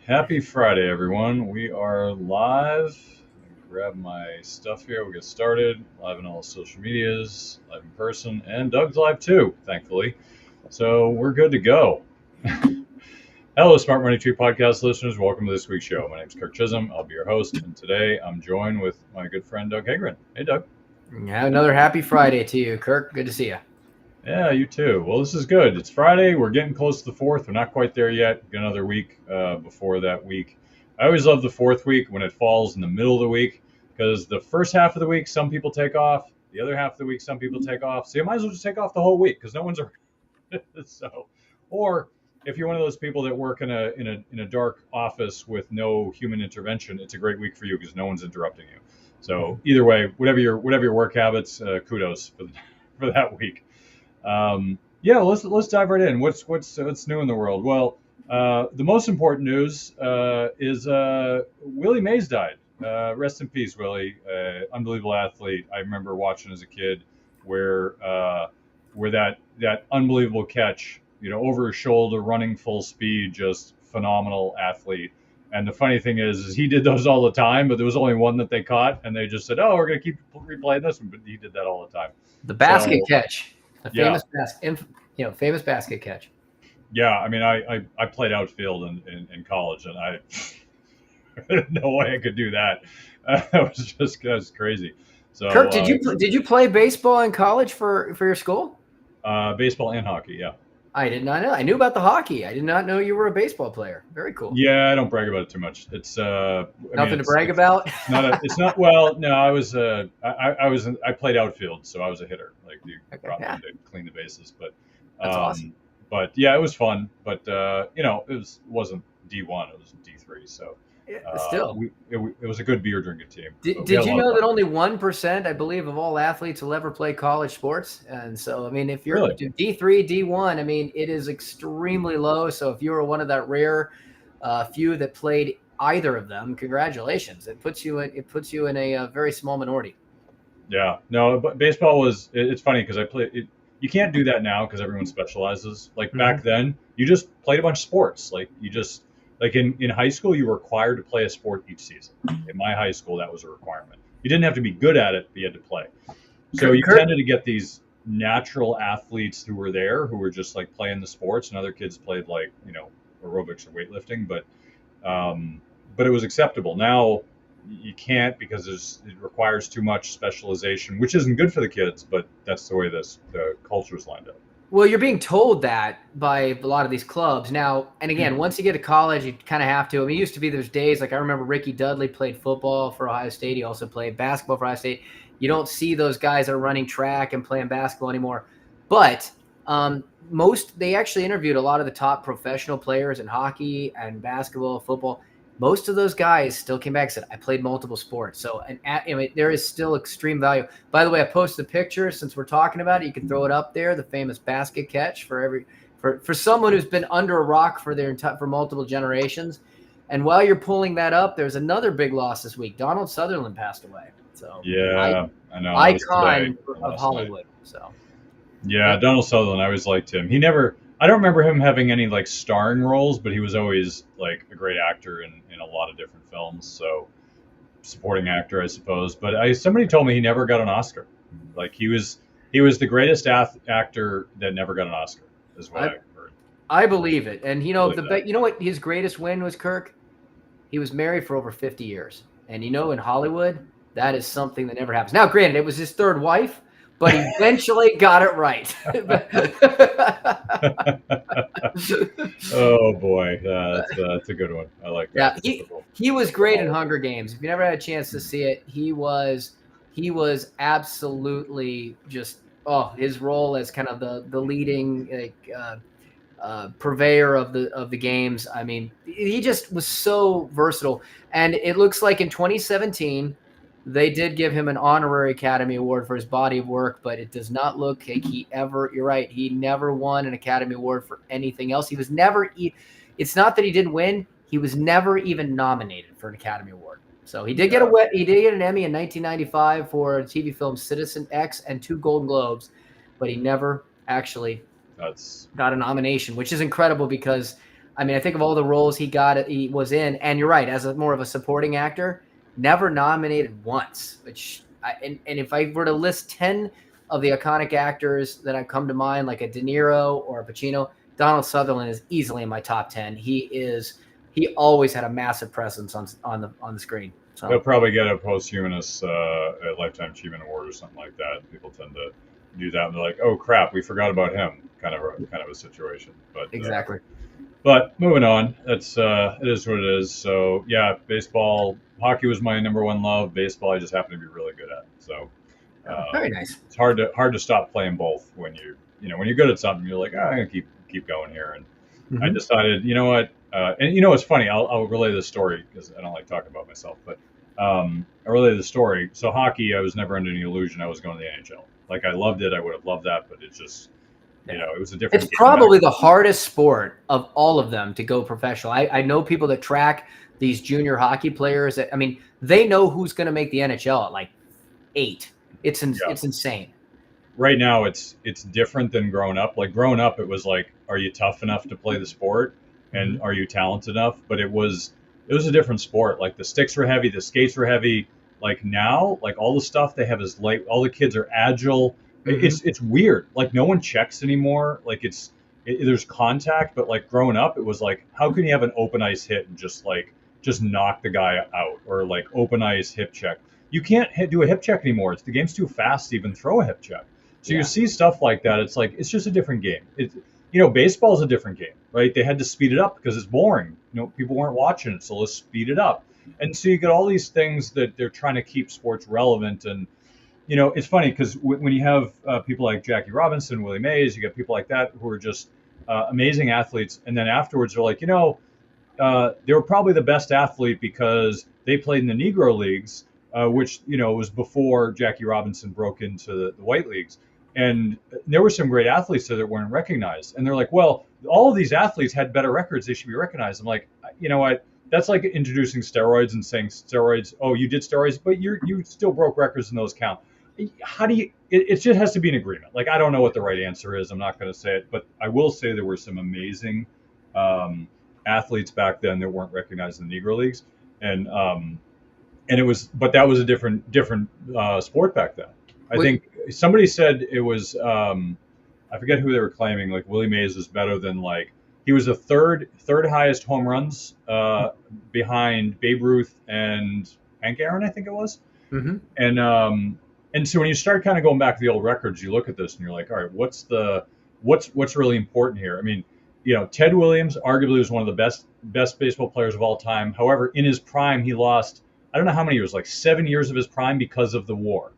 Happy Friday, everyone. We are live. Grab my stuff here. We'll get started. Live on all social medias, live in person, and Doug's live too, thankfully. So we're good to go. Hello, Smart Money Tree podcast listeners. Welcome to this week's show. My name is Kirk Chisholm. I'll be your host, and today I'm joined with my good friend Doug Hagren. Hey, Doug. Yeah, another happy Friday to you, Kirk. Good to see you. Yeah, you too. Well, this is good. It's Friday. We're getting close to the fourth. We're not quite there yet. Got another week before that week. I always love the fourth week when it falls in the middle of the week because the first half of the week, some people take off. The other half of the week, some people take off. So you might as well just take off the whole week because no one's around. So, or if you're one of those people that work in a dark office with no human intervention, it's a great week for you because no one's interrupting you. So either way, whatever your work habits, kudos for that week. Yeah, let's dive right in. What's new in the world? Well, the most important news is Willie Mays died. Rest in peace, Willie. Unbelievable athlete. I remember watching as a kid where that unbelievable catch, over his shoulder, running full speed, just phenomenal athlete. And the funny thing is he did those all the time, but there was only one that they caught, and they just said, "Oh, we're gonna keep replaying this one." But he did that all the time. The basket catch, the Yeah. famous basket catch. Yeah, I mean, I played outfield in college, and I no way I could do that. That was crazy. So, Kirk, did you play baseball in college for your school? baseball and hockey, yeah. I did not know. I knew about the hockey. I did not know you were a baseball player. Very cool. Yeah, I don't brag about it too much. It's Nothing to brag about. It's not. Well, no, I played outfield, so I was a hitter. Like you Okay, brought me yeah. in to clean the bases, but That's awesome. But yeah, it was fun. But wasn't D1, it was D3. So Still, it was a good beer drinking team. did, But we had did a you lot of know fun. that only 1%, I believe, of all athletes will ever play college sports? And so, I mean, if you're Really? D3, D1, I mean, it is extremely low. So if you were one of that rare few that played either of them, congratulations. It puts you in a very small minority. Yeah, no, but baseball it's funny because I play it. You can't do that now because everyone specializes. Like back then, you just played a bunch of sports. Like you just, like in high school, you were required to play a sport each season. In my high school, that was a requirement. You didn't have to be good at it, but you had to play. So you Kirk, tended to get these natural athletes who were there, who were just like playing the sports, and other kids played like aerobics or weightlifting. But it was acceptable. Now you can't because it requires too much specialization, which isn't good for the kids. But that's the way the culture's lined up. well, you're being told that by a lot of these clubs now. And again, once you get to college, you kind of have to. I mean, it used to be there's days like I remember Ricky Dudley played football for Ohio State. He also played basketball for Ohio State. You don't see those guys that are running track and playing basketball anymore. But they actually interviewed a lot of the top professional players in hockey and basketball, football. Most of those guys still came back and said, I played multiple sports. So there is still extreme value. By the way, I posted a picture since we're talking about it. You can throw it up there, the famous basket catch for someone who's been under a rock for multiple generations. And while you're pulling that up, there's another big loss this week. Donald Sutherland passed away. So Yeah, I know. That was icon today, or of last Hollywood. night. So Yeah, Donald Sutherland. I always liked him. He never. I don't remember him having any like starring roles, but he was always like a great actor in a lot of different films. So supporting actor, I suppose. But somebody told me he never got an Oscar. Like he was the greatest actor that never got an Oscar, is what I, I heard. I believe it. And Believe that. you know what his greatest win was, Kirk? He was married for over 50 years. And in Hollywood, that is something that never happens. Now, granted, it was his third wife, but he eventually got it right. Oh boy, that's a good one. I like that. Yeah, he was great in Hunger Games. If you never had a chance to see it, he was absolutely just his role as kind of the leading purveyor of the games. I mean, he just was so versatile. And it looks like in 2017 they did give him an honorary Academy Award for his body of work, but it does not look like you're right, he never won an Academy Award for anything else. He was never it's not that he didn't win, he was never even nominated for an Academy Award. So he did get an Emmy in 1995 for the TV film Citizen X and 2 Golden Globes, but he never actually got a nomination, which is incredible because I mean, I think of all the roles he was in, and you're right, as a more of a supporting actor, never nominated once. And if I were to list 10 of the iconic actors that have come to mind, like a De Niro or a Pacino, Donald Sutherland is easily in my top 10. He always had a massive presence on the screen. So He'll probably get a posthumous a Lifetime Achievement Award or something like that. People tend to do that, and they're like, "Oh crap, we forgot about him." Kind of a situation. exactly. But moving on, that's it is what it is. So yeah, baseball, hockey was my number one love. Baseball, I just happen to be really good at. So Very nice. it's hard to stop playing both when when you're good at something. You're like, I'm gonna keep going here. And I decided, you know what? And it's funny. I'll relay this story because I don't like talking about myself, but I relay the story. So hockey, I was never under any illusion I was going to the NHL. Like I loved it. I would have loved that, but it's just it was a different. It's probably the hardest sport of all of them to go professional. I know people that track these junior hockey players. I mean, they know who's going to make the NHL at like 8. It's insane. Right now, it's different than growing up. Like growing up, it was like, are you tough enough to play the sport, and are you talented enough? But it was a different sport. Like the sticks were heavy, the skates were heavy. Like now, like all the stuff they have is light. All the kids are agile. It's weird. Like no one checks anymore. Like there's contact, but like growing up, it was like, how can you have an open ice hit and just knock the guy out, or like open ice hip check? You can't do a hip check anymore. The game's too fast to even throw a hip check. So you see stuff like that. It's like it's just a different game. Baseball is a different game, right? They had to speed it up because it's boring. People weren't watching it, so let's speed it up. And so you get all these things that they're trying to keep sports relevant. And it's funny because when you have people like Jackie Robinson, Willie Mays, you get people like that who are just amazing athletes, and then afterwards they're like, they were probably the best athlete because they played in the Negro Leagues, which was before Jackie Robinson broke into the white leagues. And there were some great athletes there that weren't recognized. And they're like, well, all of these athletes had better records. They should be recognized. I'm like, you know what? That's like introducing steroids and saying steroids. Oh, you did steroids, but you still broke records and those count. How do you? It just has to be an agreement. Like I don't know what the right answer is. I'm not going to say it, but I will say there were some amazing athletes back then that weren't recognized in the Negro Leagues, and it was, but that was a different sport back then. I think somebody said it was, I forget who they were claiming, like Willie Mays was better than he was the third highest home runs behind Babe Ruth and Hank Aaron, I think it was. And so when you start kind of going back to the old records, you look at this and you're like, all right, what's really important here? I mean, Ted Williams arguably was one of the best baseball players of all time. However, in his prime, he lost, I don't know how many years, like 7 years of his prime because of the war.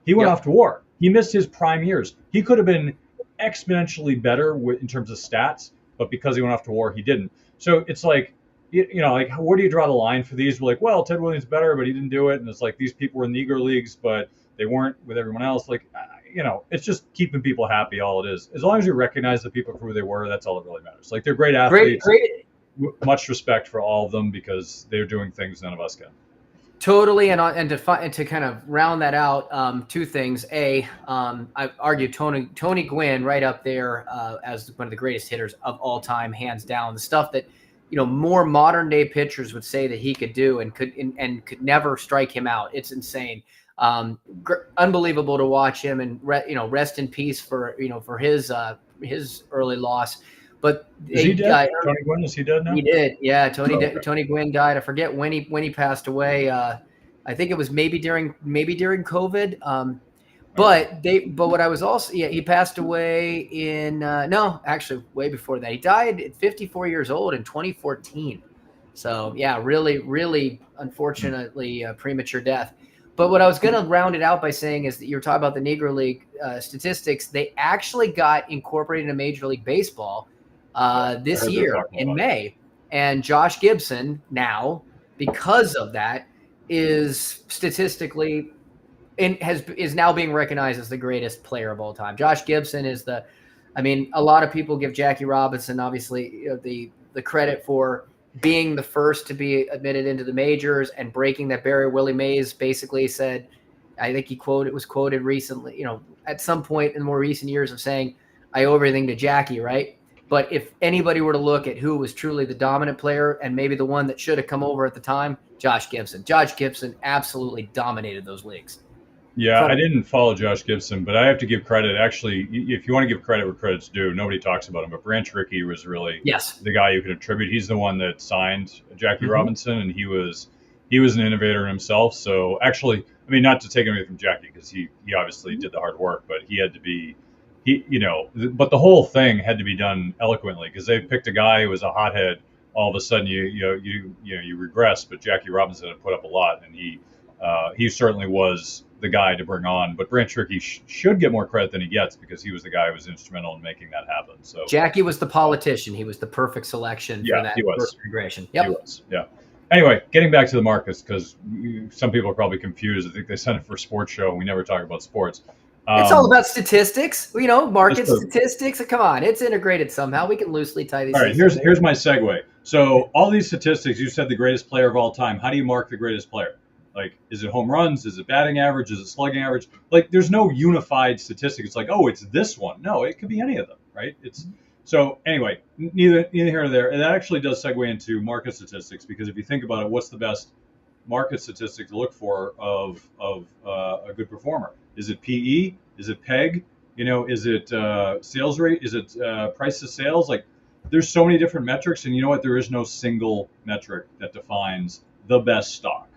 He went off to war. He missed his prime years. He could have been exponentially better in terms of stats, but because he went off to war, he didn't. So it's like, like where do you draw the line for these? We're like, well, Ted Williams better, but he didn't do it. And it's like these people were in the Negro Leagues, but they weren't with everyone else. Like, it's just keeping people happy. All it is. As long as you recognize the people for who they were, that's all that really matters. Like they're great athletes. Great. Much respect for all of them because they're doing things none of us can. Totally, and to kind of round that out, 2 things. I argue Tony Gwynn right up there as one of the greatest hitters of all time, hands down. The stuff that more modern day pitchers would say that he could do and could never strike him out. It's insane. Unbelievable to watch him, and rest in peace for his early loss. But is he dead? Tony Gwynn, is he dead now? He did, yeah. Tony Gwynn died. I forget when he passed away. I think it was maybe during COVID. But what I was also, he passed away in no, actually way before that. He died at 54 years old in 2014. So yeah, really, really unfortunately premature death. But what I was going to round it out by saying is that you were talking about the Negro League statistics. They actually got incorporated into Major League Baseball this year in May, and Josh Gibson now, because of that, is statistically is now being recognized as the greatest player of all time. Josh Gibson is a lot of people give Jackie Robinson obviously the credit for being the first to be admitted into the majors and breaking that barrier. Willie Mays basically said, I think it was quoted recently, at some point in more recent years, of saying, I owe everything to Jackie, right? But if anybody were to look at who was truly the dominant player and maybe the one that should have come over at the time, Josh Gibson. Josh Gibson absolutely dominated those leagues. Yeah, I didn't follow Josh Gibson, but I have to give credit. Actually, if you want to give credit where credit's due, nobody talks about him, but Branch Rickey was really the guy you could attribute. He's the one that signed Jackie Robinson, and he was an innovator himself. So actually, I mean, not to take away from Jackie because he obviously did the hard work, but he had to be but the whole thing had to be done eloquently because they picked a guy who was a hothead. All of a sudden, you regress, but Jackie Robinson had put up a lot, and he certainly was the guy to bring on. But Branch Rickey should get more credit than he gets because he was the guy who was instrumental in making that happen. So Jackie was the politician. He was the perfect selection for that first integration. Yep. He was. Yeah. Anyway, getting back to the markets, because some people are probably confused. I think they sent it for a sports show, and we never talk about sports. It's all about statistics, market statistics. Come on, it's integrated somehow. We can loosely tie these. All right, here's my segue. So all these statistics, you said the greatest player of all time. How do you mark the greatest player? Like, is it home runs? Is it batting average? Is it slugging average? Like, there's no unified statistic. It's like, oh, it's this one. No, it could be any of them, right? So anyway, neither here nor there. And that actually does segue into market statistics because if you think about it, what's the best market statistic to look for of a good performer? Is it PE? Is it PEG? Is it sales rate? Is it price to sales? Like, there's so many different metrics, and you know what? There is no single metric that defines the best stock.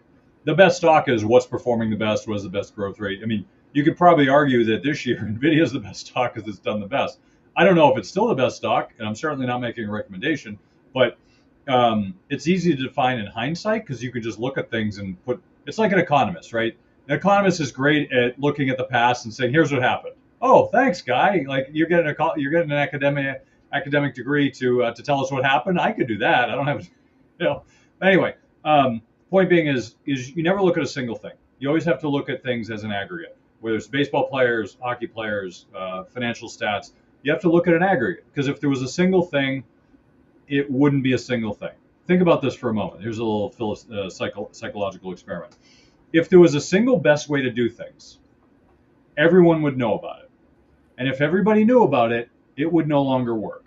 The best stock is what's performing the best, what is the best growth rate. I mean, you could probably argue that this year NVIDIA is the best stock because it's done the best. I don't know if it's still the best stock, and I'm certainly not making a recommendation, but it's easy to define in hindsight because you can just look at things and it's like an economist, right? An economist is great at looking at the past and saying, here's what happened. Oh, thanks, guy. Like, you're getting an academic degree to tell us what happened. I could do that. I don't have, Anyway, point being is you never look at a single thing. You always have to look at things as an aggregate. Whether it's baseball players, hockey players, financial stats, you have to look at an aggregate because if there was a single thing, it wouldn't be a single thing. Think about this for a moment. Here's a little psychological experiment. If there was a single best way to do things, everyone would know about it. And if everybody knew about it, it would no longer work.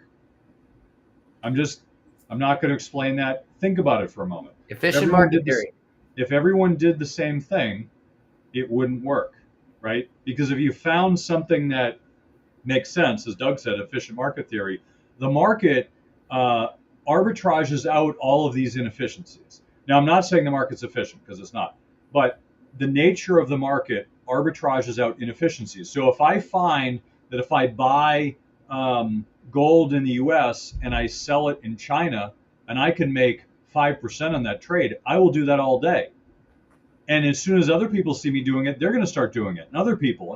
I'm not going to explain that. Think about it for a moment. Efficient market theory. If everyone did the same thing, it wouldn't work, right? Because if you found something that makes sense, as Doug said, efficient market theory, the market arbitrages out all of these inefficiencies. Now, I'm not saying the market's efficient because it's not. But the nature of the market arbitrages out inefficiencies. So if I find that if I buy gold in the U.S. and I sell it in China and I can make 5% on that trade, I will do that all day. And as soon as other people see me doing it, they're going to start doing it. And other people.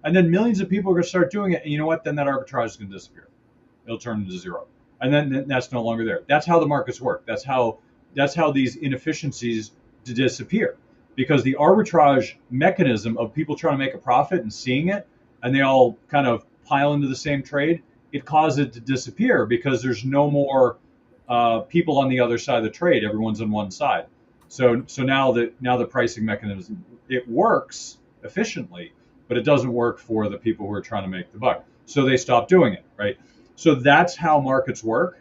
And then millions of people are going to start doing it. And you know what? Then that arbitrage is going to disappear. It'll turn into zero. And then that's no longer there. That's how the markets work. That's how these inefficiencies disappear. Because the arbitrage mechanism of people trying to make a profit and seeing it, and they all kind of pile into the same trade, it causes it to disappear because there's no more people on the other side of the trade. Everyone's on one side. So now the pricing mechanism, it works efficiently, but it doesn't work for the people who are trying to make the buck. So they stop doing it, right? So that's how markets work.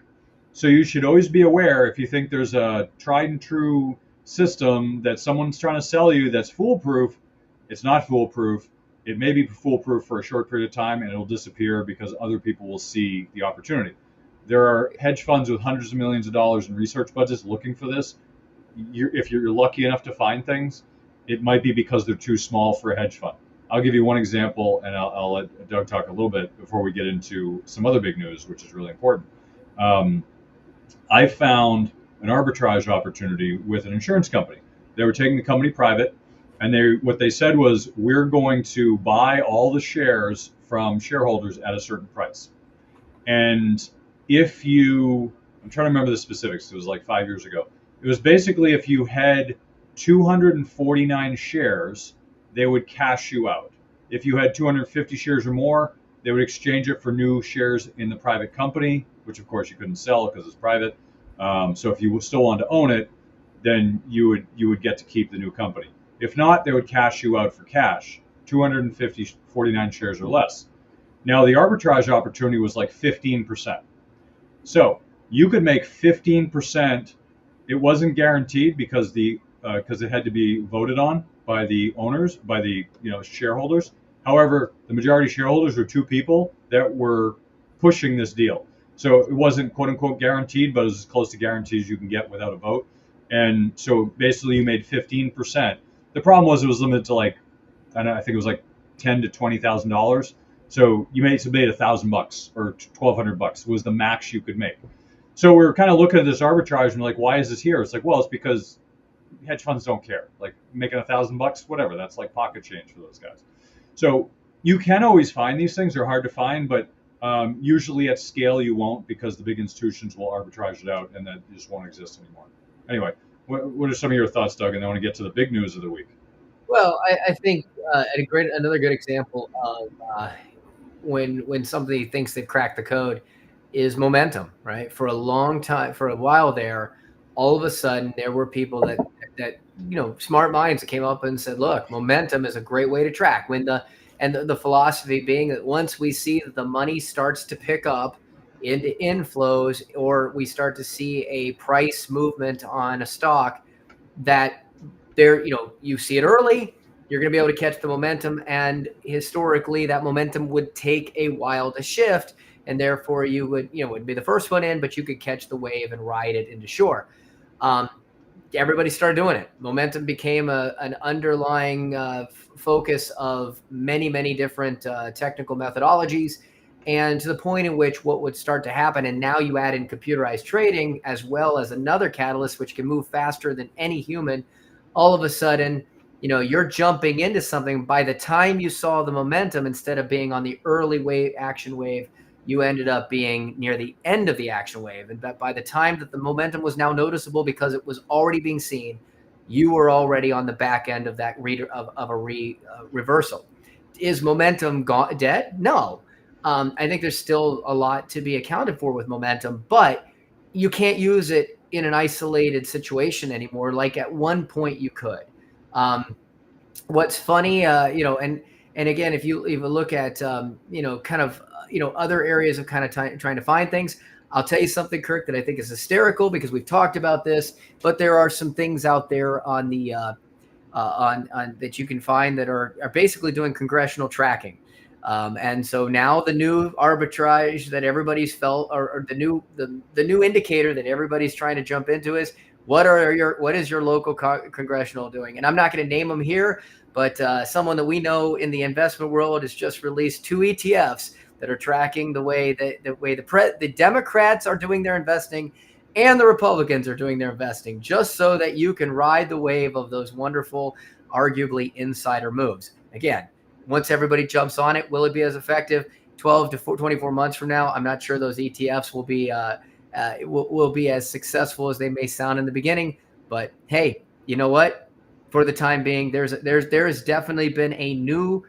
So you should always be aware if you think there's a tried and true system that someone's trying to sell you that's foolproof, it's not foolproof. It may be foolproof for a short period of time and it'll disappear because other people will see the opportunity. There are hedge funds with hundreds of millions of dollars in research budgets looking for this. If you're lucky enough to find things, it might be because they're too small for a hedge fund. I'll give you one example, and I'll let Doug talk a little bit before we get into some other big news, which is really important. I found an arbitrage opportunity with an insurance company. They were taking the company private, and what they said was, we're going to buy all the shares from shareholders at a certain price. And I'm trying to remember the specifics, it was like 5 years ago. It was basically if you had 249 shares, they would cash you out. If you had 250 shares or more, they would exchange it for new shares in the private company, which of course you couldn't sell because it's private. So if you still wanted to own it, then you would get to keep the new company. If not, they would cash you out for cash, 249 shares or less. Now the arbitrage opportunity was like 15%. So you could make 15%. It wasn't guaranteed because it had to be voted on by the owners, by the shareholders. However, the majority shareholders were two people that were pushing this deal. So it wasn't quote unquote guaranteed, but it was as close to guaranteed as you can get without a vote. And so basically, you made 15%. The problem was it was limited to like, I think it was like $10,000 to $20,000. So you made $1,000 or $1,200 was the max you could make. So we were kind of looking at this arbitrage and like, why is this here? It's like, well, it's because hedge funds don't care. Like making $1,000, whatever. That's like pocket change for those guys. So you can always find these things. They're hard to find, but usually at scale you won't because the big institutions will arbitrage it out and that just won't exist anymore. Anyway, what are some of your thoughts, Doug? And I want to get to the big news of the week. Well, I think another good example of when somebody thinks they've cracked the code is momentum, right? For a long time, for a while there, all of a sudden there were people that smart minds that came up and said, look, momentum is a great way to track. The philosophy being that once we see that the money starts to pick up into inflows, or we start to see a price movement on a stock, that you see it early, you're going to be able to catch the momentum. And historically, that momentum would take a while to shift. And therefore you would be the first one in, but you could catch the wave and ride it into shore. Everybody started doing it. Momentum became an underlying focus of many, many different technical methodologies. And to the point in which what would start to happen, and now you add in computerized trading as well as another catalyst, which can move faster than any human, all of a sudden, you're jumping into something. By the time you saw the momentum, instead of being on the early action wave, you ended up being near the end of the action wave. And by the time that the momentum was now noticeable because it was already being seen, you were already on the back end of that reversal. Is momentum dead? No. I think there's still a lot to be accounted for with momentum, but you can't use it in an isolated situation anymore. Like at one point you could. What's funny, and again, if you look at, kind of, other areas of kind of trying to find things, I'll tell you something, Kirk, that I think is hysterical because we've talked about this, but there are some things out there on the on that you can find that are basically doing congressional tracking. And so now the new arbitrage that everybody's felt, or the new indicator that everybody's trying to jump into is what is your local congressional doing? And I'm not going to name them here, but someone that we know in the investment world has just released 2 ETFs that are tracking the way the Democrats are doing their investing and the Republicans are doing their investing, just so that you can ride the wave of those wonderful, arguably insider moves. Again, once everybody jumps on it, will it be as effective 12 to 24 months from now? I'm not sure those ETFs will be as successful as they may sound in the beginning. But hey, you know what? For the time being, there has definitely been a new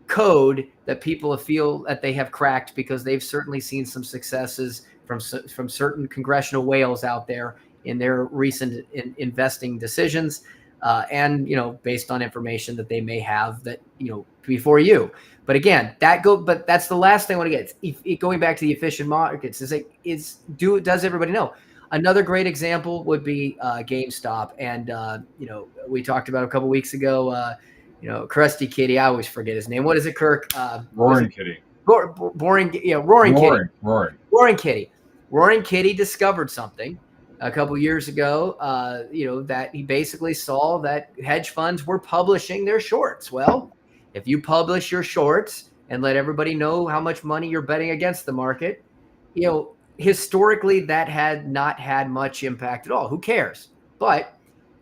code that people feel that they have cracked because they've certainly seen some successes from certain congressional whales out there in their recent investing decisions. And based on information that they may have that before you. But again, but that's the last thing I want to get. Going back to the efficient markets, does everybody know? Another great example would be GameStop, and we talked about a couple weeks ago. Krusty Kitty, I always forget his name. What is it, Kirk? Roaring Kitty. Roaring Kitty. Roaring Kitty. Roaring Kitty discovered something a couple years ago, that he basically saw that hedge funds were publishing their shorts. Well, if you publish your shorts and let everybody know how much money you're betting against the market, historically that had not had much impact at all. Who cares? But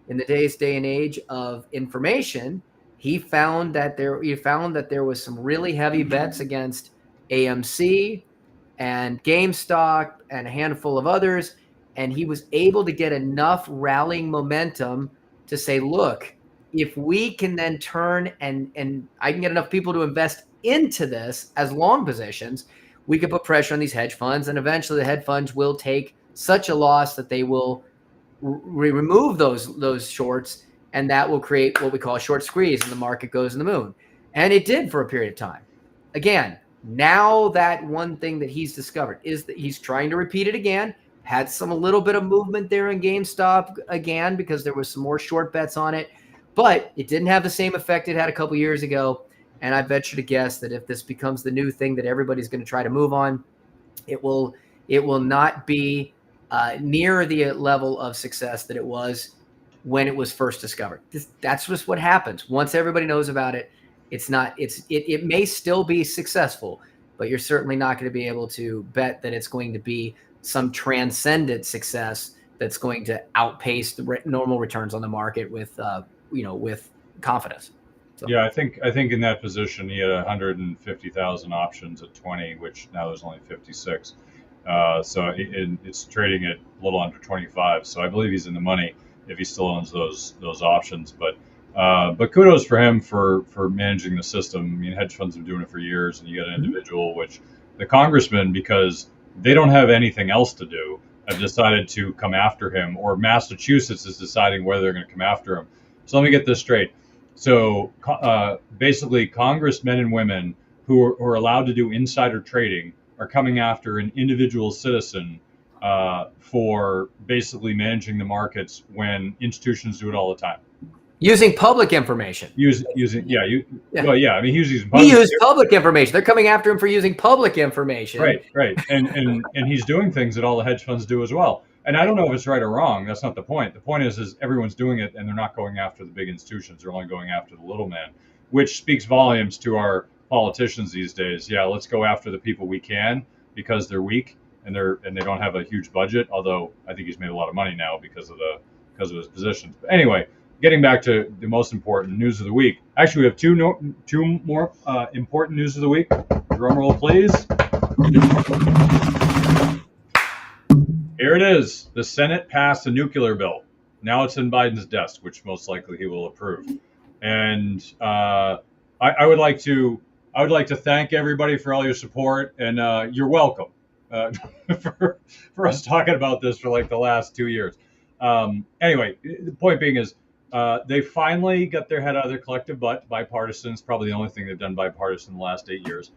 in the day and age of information, he found that there was some really heavy bets against AMC and GameStop and a handful of others. And he was able to get enough rallying momentum to say, look, if we can then turn and I can get enough people to invest into this as long positions, we could put pressure on these hedge funds. And eventually the hedge funds will take such a loss that they will remove those shorts. And that will create what we call a short squeeze and the market goes in the moon. And it did for a period of time. Again, Now that one thing that he's discovered is that he's trying to repeat it again. Had a little bit of movement there in GameStop again because there was some more short bets on it, but it didn't have the same effect it had a couple years ago. And I bet you to guess that if this becomes the new thing that everybody's going to try to move on, it will not be near the level of success that it was when it was first discovered. That's just what happens once everybody knows about it. It may still be successful, but you're certainly not going to be able to bet that it's going to be some transcendent success that's going to outpace the normal returns on the market with confidence. So. Yeah, I think in that position he had 150,000 options at 20, which now there's only 56. So it's trading at a little under 25. So I believe he's in the money if he still owns those options. But kudos for him for managing the system. I mean, hedge funds have been doing it for years, and you got an individual, which the congressman, because they don't have anything else to do, have decided to come after him, or Massachusetts is deciding whether they're going to come after him. So let me get this straight. So basically, congressmen and women who are allowed to do insider trading are coming after an individual citizen for basically managing the markets when institutions do it all the time. Using public information. Well, yeah. I mean, he using public information. They're coming after him for using public information. Right. And he's doing things that all the hedge funds do as well. And I don't know if it's right or wrong. That's not the point. The point is everyone's doing it, and they're not going after the big institutions. They're only going after the little man, which speaks volumes to our politicians these days. Yeah, let's go after the people we can because they're weak and they don't have a huge budget. Although I think he's made a lot of money now because of his positions. But anyway, getting back to the most important news of the week. Actually, we have two more important news of the week. Drum roll, please. Here it is. The Senate passed a nuclear bill. Now it's in Biden's desk, which most likely he will approve. And I would like to thank everybody for all your support, and you're welcome for us talking about this for like the last 2 years. Anyway, the point being is they finally got their head out of their collective butt. Bipartisan is probably the only thing they've done bipartisan in the last 8 years.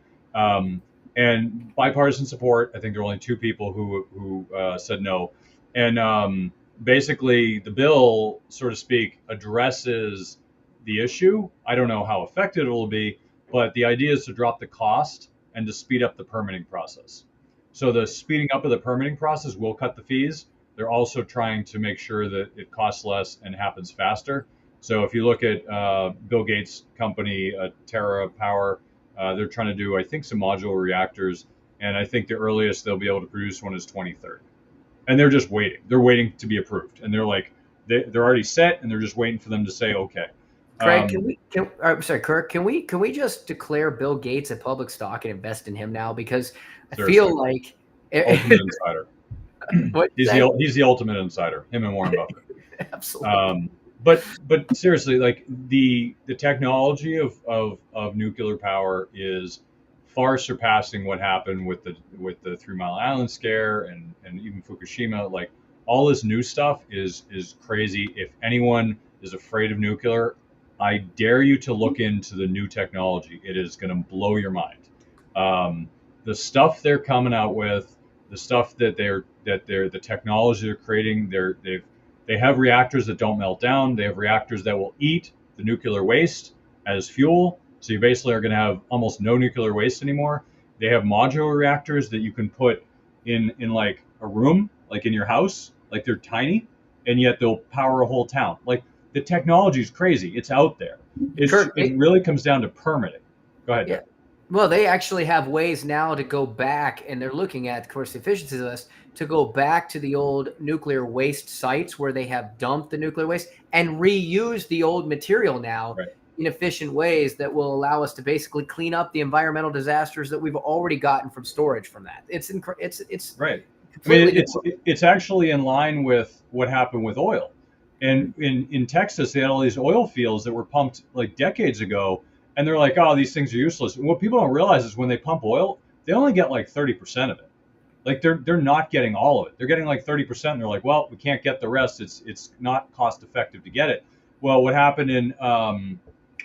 And bipartisan support. I think there were only two people who said no. And basically, the bill, so to speak, addresses the issue. I don't know how effective it will be, but the idea is to drop the cost and to speed up the permitting process. So the speeding up of the permitting process will cut the fees. They're also trying to make sure that it costs less and happens faster. So if you look at Bill Gates' company, TerraPower, they're trying to do, I think, some modular reactors. And I think the earliest they'll be able to produce one is 2030. And they're just waiting. They're waiting to be approved. And they're like, they're already set, and they're just waiting for them to say, okay. Craig, Kirk, can we just declare Bill Gates a public stock and invest in him now? Because I feel like ultimate insider. He's the ultimate insider. Him and Warren Buffett. Absolutely. But seriously, like the technology of nuclear power is far surpassing what happened with the 3 Mile Island scare and even Fukushima. Like all this new stuff is crazy. If anyone is afraid of nuclear, I dare you to look into the new technology. It is going to blow your mind. The stuff they're coming out with, the stuff that the technology they're creating, they have reactors that don't melt down. They have reactors that will eat the nuclear waste as fuel. So you basically are going to have almost no nuclear waste anymore. They have modular reactors that you can put in like a room, like in your house, like they're tiny, and yet they'll power a whole town. Like the technology is crazy. It's out there. It really comes down to permitting. Go ahead. Yeah. Well, they actually have ways now to go back, and they're looking at, of course, the efficiency of this, to go back to the old nuclear waste sites where they have dumped the nuclear waste and reuse the old material now in efficient ways that will allow us to basically clean up the environmental disasters that we've already gotten from storage from that. It's right. I mean, it's actually in line with what happened with oil. And in Texas, they had all these oil fields that were pumped like decades ago. And they're like, oh, these things are useless. And what people don't realize is when they pump oil, they only get like 30% of it. Like they're not getting all of it. They're getting like 30%. And they're like, well, we can't get the rest. It's not cost effective to get it. Well, what happened in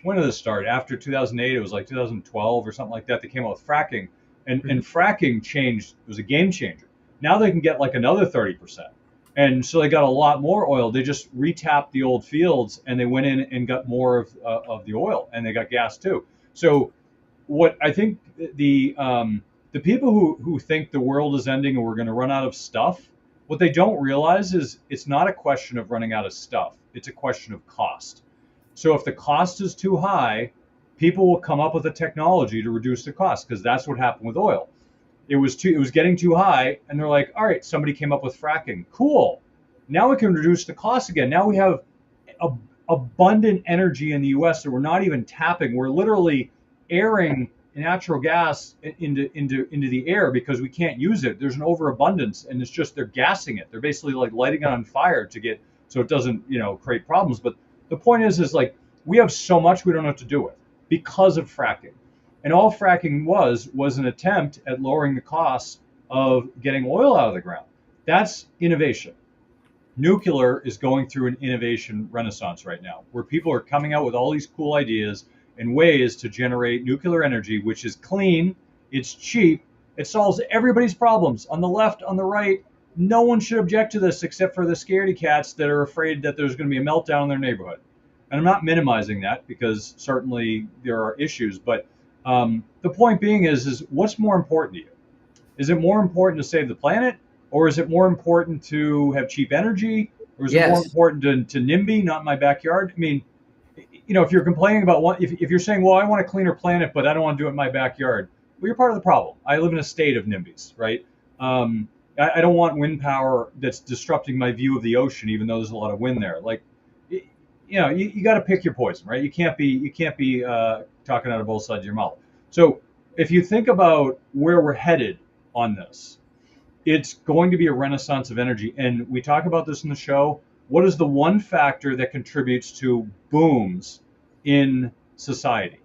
when did this start? After 2008, it was like 2012 or something like that. They came out with fracking, and fracking changed. It was a game changer. Now they can get like another 30%, and so they got a lot more oil. They just retapped the old fields, and they went in and got more of the oil, and they got gas too. So what I think the people who think the world is ending and we're going to run out of stuff, what they don't realize is it's not a question of running out of stuff. It's a question of cost. So if the cost is too high, people will come up with a technology to reduce the cost, because that's what happened with oil. It was getting too high, and they're like, all right, somebody came up with fracking. Cool. Now we can reduce the cost again. Now we have abundant energy in the U.S. that we're not even tapping. We're literally airing natural gas into the air because we can't use it. There's an overabundance, and it's just they're gassing it. They're basically like lighting it on fire to get so it doesn't create problems. But the point is like we have so much we don't know what to do with because of fracking. And all fracking was an attempt at lowering the costs of getting oil out of the ground. That's innovation. Nuclear is going through an innovation renaissance right now, where people are coming out with all these cool ideas and ways to generate nuclear energy, which is clean, it's cheap, it solves everybody's problems on the left, on the right. No one should object to this except for the scaredy cats that are afraid that there's going to be a meltdown in their neighborhood. And I'm not minimizing that, because certainly there are issues, but the point being is what's more important to you? Is it more important to save the planet, or is it more important to have cheap energy, or is it more important to NIMBY, not my backyard? I mean, if you're complaining about if you're saying, well, I want a cleaner planet, but I don't want to do it in my backyard, well, you're part of the problem. I live in a state of NIMBYs, right? I don't want wind power that's disrupting my view of the ocean, even though there's a lot of wind there. Like, you got to pick your poison, right? You can't be talking out of both sides of your mouth. So if you think about where we're headed on this, it's going to be a renaissance of energy. And we talk about this in the show. What is the one factor that contributes to booms in society?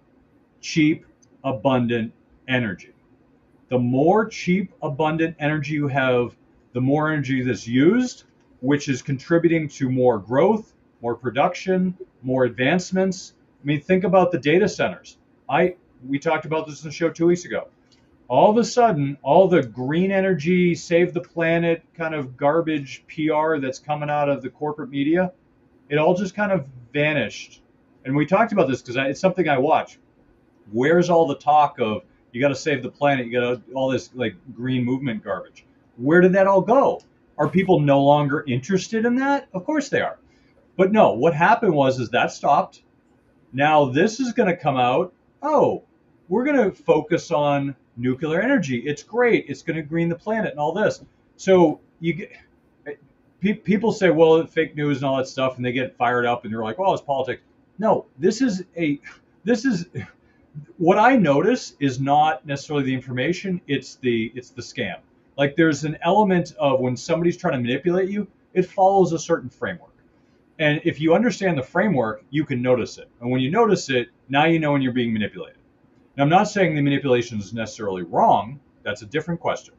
Cheap, abundant energy. The more cheap, abundant energy you have, the more energy that's used, which is contributing to more growth, more production, more advancements. I mean, think about the data centers. We talked about this in the show 2 weeks ago. All of a sudden, all the green energy, save the planet kind of garbage PR that's coming out of the corporate media, it all just kind of vanished. And we talked about this because it's something I watch. Where's all the talk of you got to save the planet, you got all this like green movement garbage? Where did that all go? Are people no longer interested in that? Of course they are. But no, what happened is that stopped. Now this is going to come out. Oh, we're going to focus on nuclear energy. It's great. It's going to green the planet and all this. So people say, well, fake news and all that stuff, and they get fired up, and they're like, well, it's politics. No, this is what I notice is not necessarily the information. It's the scam. Like there's an element of when somebody's trying to manipulate you, it follows a certain framework. And if you understand the framework, you can notice it. And when you notice it, now you know when you're being manipulated. Now, I'm not saying the manipulation is necessarily wrong. That's a different question.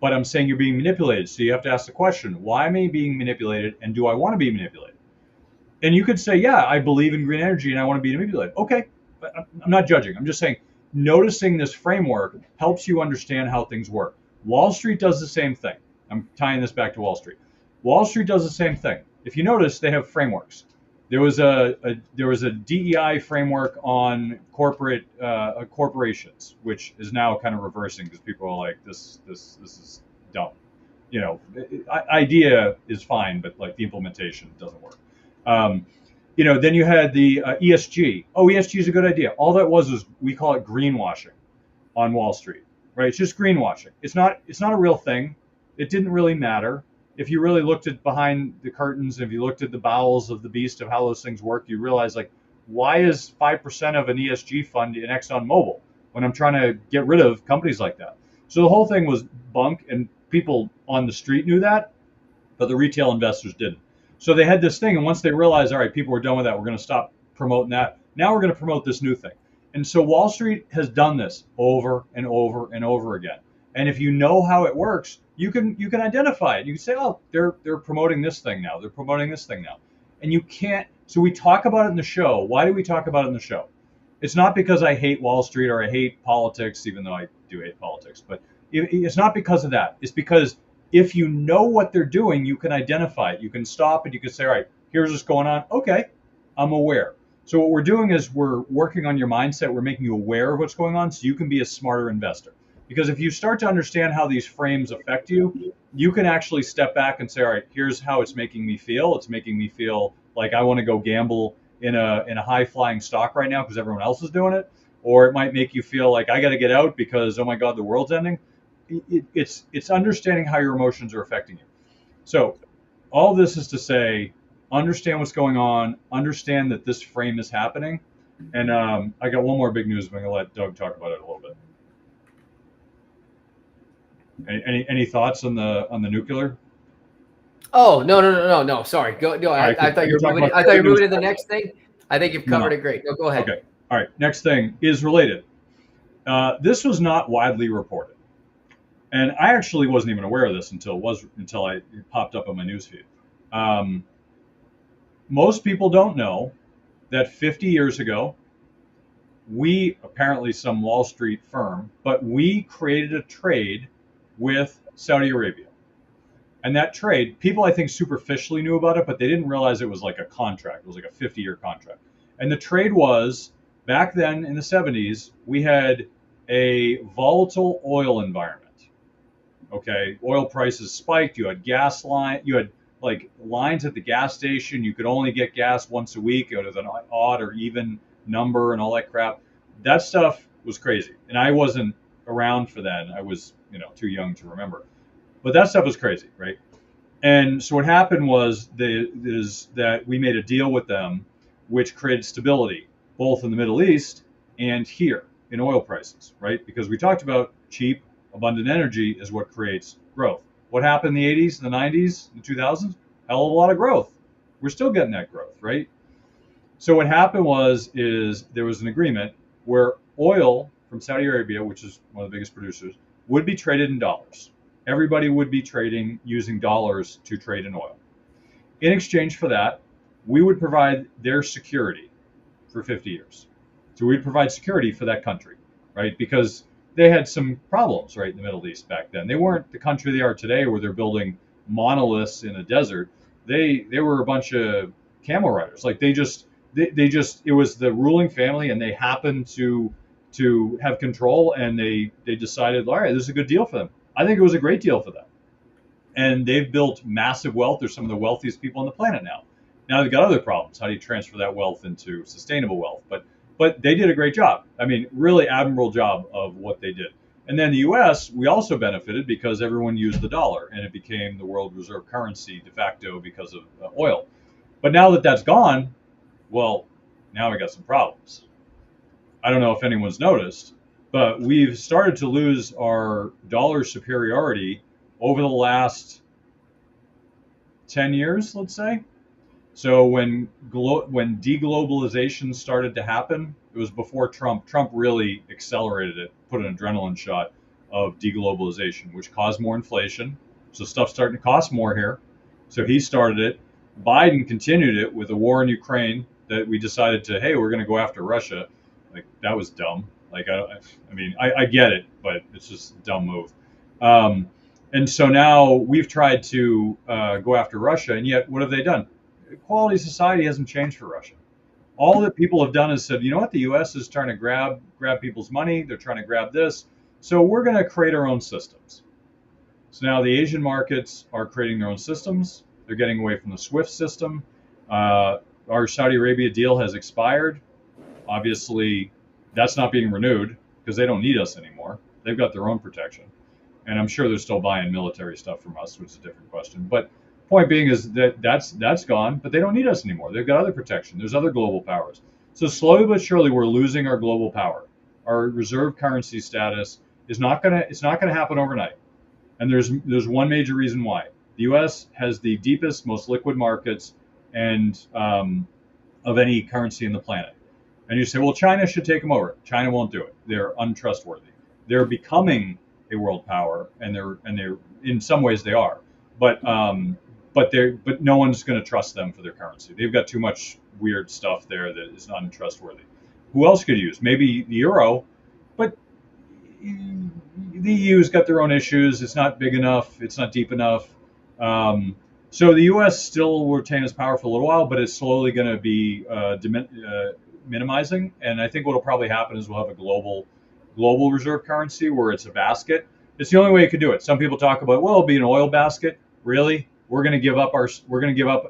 But I'm saying you're being manipulated. So you have to ask the question, why am I being manipulated, and do I want to be manipulated? And you could say, yeah, I believe in green energy and I want to be manipulated. Okay, but I'm not judging. I'm just saying noticing this framework helps you understand how things work. Wall Street does the same thing. I'm tying this back to Wall Street. Wall Street does the same thing. If you notice, they have frameworks. There was a DEI framework on corporations, which is now kind of reversing because people are like, this is dumb. Idea is fine, but like the implementation doesn't work. Then you had the ESG. Oh, ESG is a good idea. All that was we call it greenwashing on Wall Street, right? It's just greenwashing. It's not a real thing. It didn't really matter. If you really looked at behind the curtains, if you looked at the bowels of the beast of how those things work, you realize like, why is 5% of an ESG fund in ExxonMobil when I'm trying to get rid of companies like that? So the whole thing was bunk, and people on the street knew that, but the retail investors didn't. So they had this thing, and once they realized, all right, people were done with that, we're going to stop promoting that. Now we're going to promote this new thing. And so Wall Street has done this over and over and over again. And if you know how it works, you can identify it. You can say, oh, they're promoting this thing now. They're promoting this thing now. And you can't. So we talk about it in the show. Why do we talk about it in the show? It's not because I hate Wall Street or I hate politics, even though I do hate politics. But it's not because of that. It's because if you know what they're doing, you can identify it. You can stop and you can say, all right, here's what's going on. Okay, I'm aware. So what we're doing is we're working on your mindset. We're making you aware of what's going on so you can be a smarter investor. Because if you start to understand how these frames affect you, you can actually step back and say, all right, here's how it's making me feel. It's making me feel like I want to go gamble in a high flying stock right now because everyone else is doing it. Or it might make you feel like I got to get out because, oh my God, the world's ending. It's understanding how your emotions are affecting you. So all this is to say, understand what's going on, understand that this frame is happening. And I got one more big news. I'm going to let Doug talk about it a little bit. Any thoughts on the nuclear? Oh, no. Sorry. Go. No, All right, I thought you were moving. I thought you were moving to the next thing. I think you've covered it great. No, go ahead. Okay. All right. Next thing is related. This was not widely reported, and I actually wasn't even aware of this until it popped up on my newsfeed. Most people don't know that 50 years ago, we, apparently some Wall Street firm, but we created a trade with Saudi Arabia. And that trade, people I think superficially knew about it, but they didn't realize it was like a contract. It was like a 50-year contract. And the trade was, back then in the 70s, we had a volatile oil environment. Okay, oil prices spiked. You had you had like lines at the gas station. You could only get gas once a week. It was an odd or even number and all that crap. That stuff was crazy. And I wasn't around for that. I was, too young to remember. But that stuff was crazy, right? And so what happened was that we made a deal with them, which created stability both in the Middle East and here in oil prices, right? Because we talked about cheap, abundant energy is what creates growth. What happened in the 80s, the 90s, the 2000s? Hell of a lot of growth. We're still getting that growth, right? So what happened is there was an agreement where oil from Saudi Arabia, which is one of the biggest producers, would be traded in dollars. Everybody would be trading using dollars to trade in oil. In exchange for that, we would provide their security for 50 years. So we'd provide security for that country, right? Because they had some problems, right, in the Middle East back then. They weren't the country they are today where they're building monoliths in a desert. They were a bunch of camel riders. Like they just it was the ruling family and they happened to have control and they decided, all right, this is a good deal for them. I think it was a great deal for them. And they've built massive wealth. They're some of the wealthiest people on the planet now. Now they've got other problems. How do you transfer that wealth into sustainable wealth? But they did a great job. I mean, really admirable job of what they did. And then the U.S., we also benefited because everyone used the dollar and it became the world reserve currency de facto because of oil. But now that that's gone, well, now we got some problems. I don't know if anyone's noticed, but we've started to lose our dollar superiority over the last 10 years, let's say. So when deglobalization started to happen, it was before Trump. Trump really accelerated it, put an adrenaline shot of deglobalization, which caused more inflation. So stuff's starting to cost more here. So he started it. Biden continued it with a war in Ukraine that we decided to, hey, we're going to go after Russia. Like, that was dumb. Like, I get it, but it's just a dumb move. And so now we've tried to go after Russia, and yet what have they done? Quality of society hasn't changed for Russia. All that people have done is said, you know what, the U.S. is trying to grab people's money. They're trying to grab this. So we're going to create our own systems. So now the Asian markets are creating their own systems. They're getting away from the SWIFT system. Our Saudi Arabia deal has expired. Obviously, that's not being renewed because they don't need us anymore. They've got their own protection. And I'm sure they're still buying military stuff from us, which is a different question. But point being is that's gone, but they don't need us anymore. They've got other protection. There's other global powers. So slowly but surely, we're losing our global power. Our reserve currency status is not gonna happen overnight. And there's one major reason why. The U.S. has the deepest, most liquid markets and of any currency in the planet. And you say, well, China should take them over. China won't do it. They're untrustworthy. They're becoming a world power, and they're in some ways they are. But no one's going to trust them for their currency. They've got too much weird stuff there that is untrustworthy. Who else could use? Maybe the euro, but the EU's got their own issues. It's not big enough. It's not deep enough. So the U.S. still will retain its power for a little while, but it's slowly going to be minimizing. And I think what will probably happen is we'll have a global reserve currency where it's a basket. It's the only way you could do it. Some people talk about, well, it'll be an oil basket. Really? We're going to give up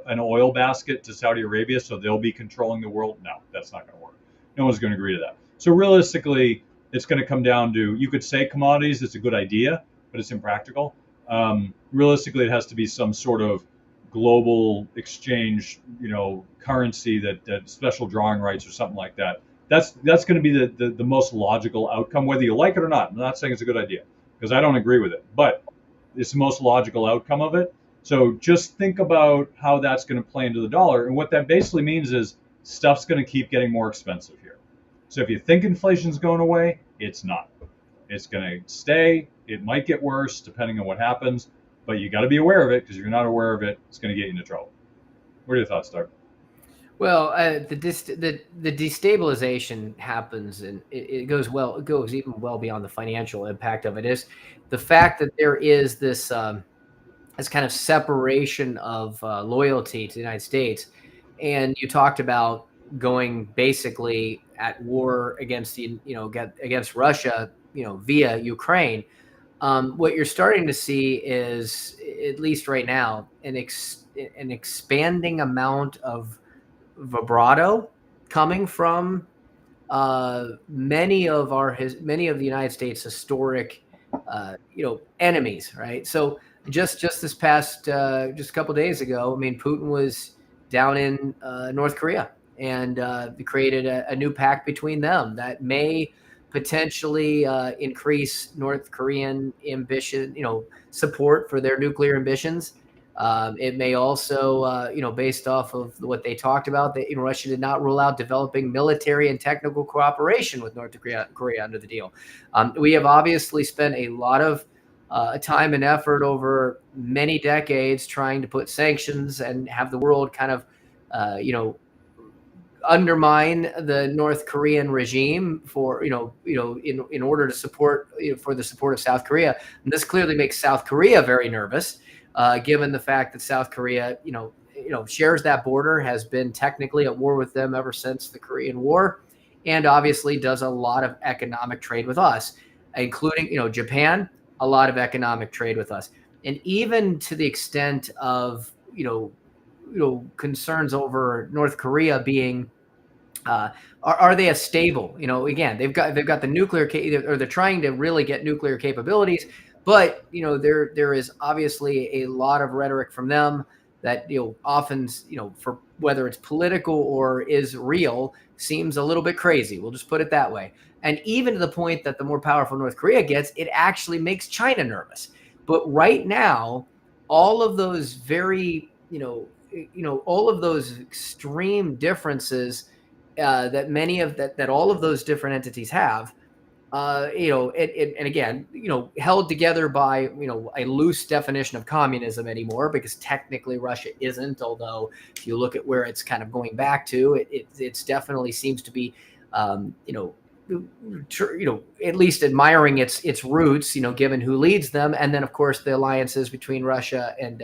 an oil basket to Saudi Arabia so they'll be controlling the world? No, that's not going to work. No one's going to agree to that. So realistically, it's going to come down to, you could say commodities, it's a good idea, but it's impractical. Realistically, it has to be some sort of global exchange, currency that special drawing rights or something like that. That's going to be the most logical outcome, whether you like it or not. I'm not saying it's a good idea because I don't agree with it, but it's the most logical outcome of it. So just think about how that's going to play into the dollar. And what that basically means is stuff's going to keep getting more expensive here. So if you think inflation's going away, it's not. It's going to stay. It might get worse depending on what happens, but you got to be aware of it because if you're not aware of it, it's going to get you into trouble. What are your thoughts, Doug? Well, the destabilization happens, and it goes even well beyond the financial impact of it. Is the fact that there is this kind of separation of loyalty to the United States, and you talked about going basically at war against against Russia, via Ukraine. What you're starting to see is, at least right now, an expanding amount of vibrato coming from many of the United States' historic enemies, right? So just this past just a couple of days ago, I mean, Putin was down in North Korea, and created a new pact between them that may potentially increase North Korean ambition, support for their nuclear ambitions. It may also, based off of what they talked about, that Russia did not rule out developing military and technical cooperation with North Korea under the deal. We have obviously spent a lot of time and effort over many decades trying to put sanctions and have the world kind of, undermine the North Korean regime for, in order to support, for the support of South Korea. And this clearly makes South Korea very nervous. Given the fact that South Korea, shares that border, has been technically at war with them ever since the Korean War, and obviously does a lot of economic trade with us, including, Japan, a lot of economic trade with us. And even to the extent of, concerns over North Korea being, are they as stable? Again, they've got the nuclear, or they're trying to really get nuclear capabilities. But there is obviously a lot of rhetoric from them that often for whether it's political or is real, seems a little bit crazy. We'll just put it that way. And even to the point that the more powerful North Korea gets, it actually makes China nervous. But right now, all of those very all of those extreme differences that all of those different entities have. And again, held together by, a loose definition of communism anymore, because technically Russia isn't, although if you look at where it's kind of going back to, it's definitely seems to be, at least admiring its roots, given who leads them. And then of course the alliances between Russia and,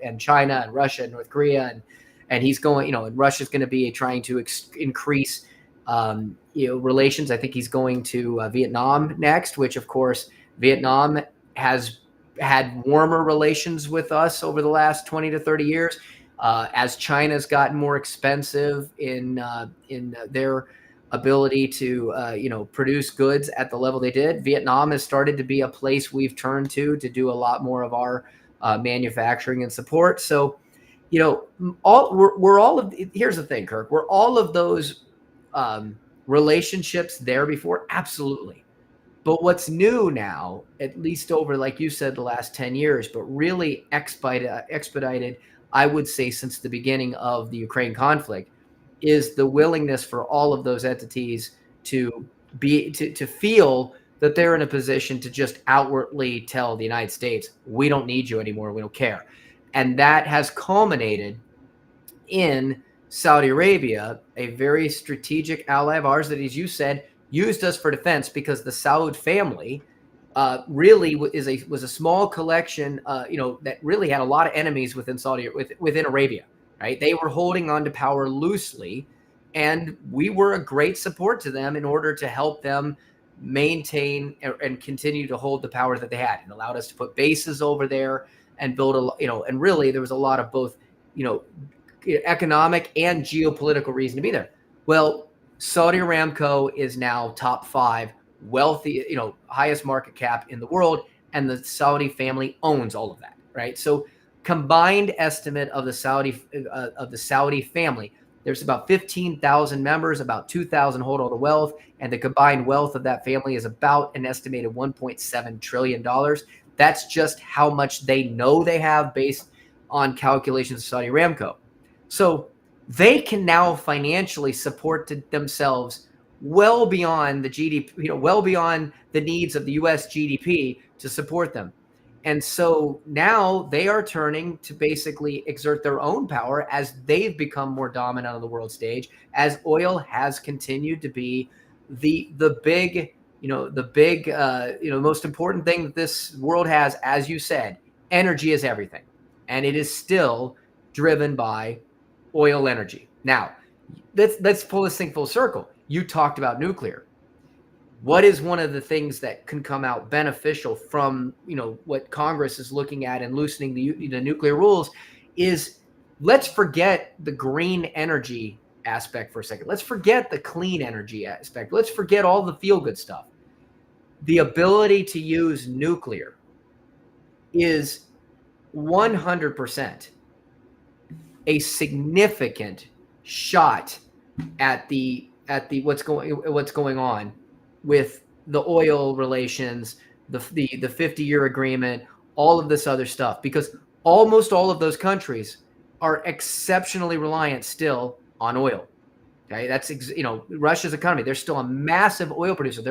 and China, and Russia and North Korea, and he's going, and Russia's going to be trying to increase, relations. I think he's going to Vietnam next, which of course Vietnam has had warmer relations with us over the last 20 to 30 years. As China's gotten more expensive in their ability to, produce goods at the level they did, Vietnam has started to be a place we've turned to do a lot more of our manufacturing and support. So, we're all of, here's the thing, Kirk, were all of those relationships there before? Absolutely. But what's new now, at least over, like you said, the last 10 years, but really expedited, I would say, since the beginning of the Ukraine conflict, is the willingness for all of those entities to feel that they're in a position to just outwardly tell the United States, we don't need you anymore, we don't care. And that has culminated in Saudi Arabia, a very strategic ally of ours that, as you said, used us for defense because the Saud family really was a small collection, that really had a lot of enemies within within Arabia, right? They were holding on to power loosely, and we were a great support to them in order to help them maintain and continue to hold the power that they had, and allowed us to put bases over there and build and really there was a lot of both, economic and geopolitical reason to be there. Well, Saudi Aramco is now top 5 wealthy, highest market cap in the world, and the Saudi family owns all of that, right? So combined estimate of the Saudi family, there's about 15,000 members, about 2,000 hold all the wealth, and the combined wealth of that family is about an estimated $1.7 trillion. That's just how much they know they have based on calculations of Saudi Aramco. So they can now financially support themselves well beyond the GDP, well beyond the needs of the U.S. GDP to support them. And so now they are turning to basically exert their own power as they've become more dominant on the world stage, as oil has continued to be the big, most important thing that this world has. As you said, energy is everything, and it is still driven by oil energy. Now, let's pull this thing full circle. You talked about nuclear. What is one of the things that can come out beneficial from, what Congress is looking at and loosening the nuclear rules is, let's forget the green energy aspect for a second. Let's forget the clean energy aspect. Let's forget all the feel-good stuff. The ability to use nuclear is 100% a significant shot at the what's going on with the oil relations, the 50-year agreement, all of this other stuff, because almost all of those countries are exceptionally reliant still on oil. Okay, that's Russia's economy. They're still a massive oil producer.